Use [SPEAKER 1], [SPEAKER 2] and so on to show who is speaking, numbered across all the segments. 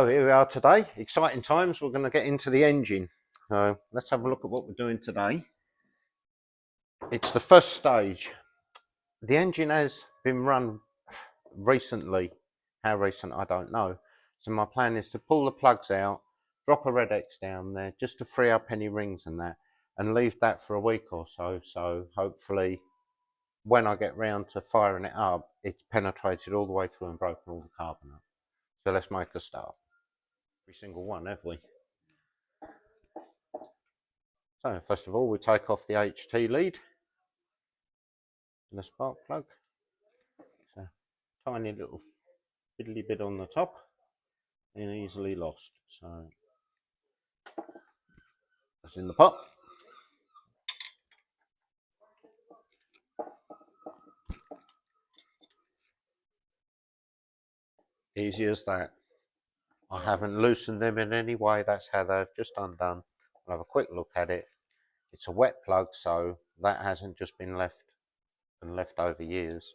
[SPEAKER 1] So here we are today, exciting times. We're going to get into the engine. So let's have a look at what we're doing today. It's the first stage. The engine has been run recently. How recent, I don't know. So my plan is to pull the plugs out, drop a red X down there just to free up any rings and that, and leave that for a week or so. So hopefully when I get round to firing it up, it's penetrated all the way through and broken all the carbon up. So let's make a start. Every single one, have we? So first of all, we take off the HT lead and the spark plug. So tiny little fiddly bit on the top and easily lost. So that's in the pot. Easy as that. I haven't loosened them in any way. That's how they've just undone. I'll have a quick look at it. It's a wet plug, so that hasn't just been left over years.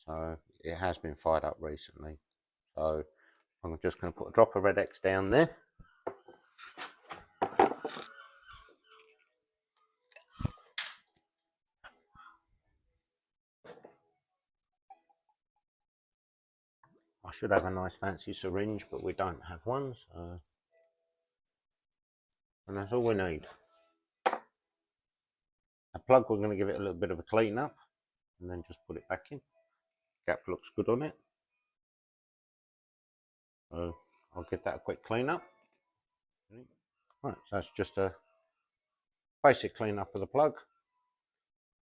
[SPEAKER 1] So it has been fired up recently. So I'm just going to put a drop of Red X down there. I should have a nice fancy syringe, but we don't have one, so, and that's all we need. A plug, we're going to give it a little bit of a clean up and then just put it back in. Gap looks good on it, so I'll give that a quick clean up. Right, so that's just a basic clean up of the plug.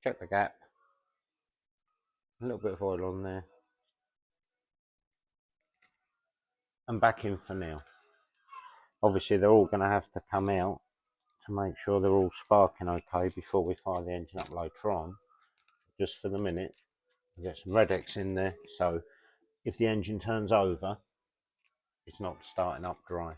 [SPEAKER 1] Check the gap, a little bit of oil on there, and back in for now. Obviously they're all going to have to come out to make sure they're all sparking okay before we fire the engine up later on. Just for the minute, we'll get some Red X in there, so if the engine turns over, it's not starting up dry.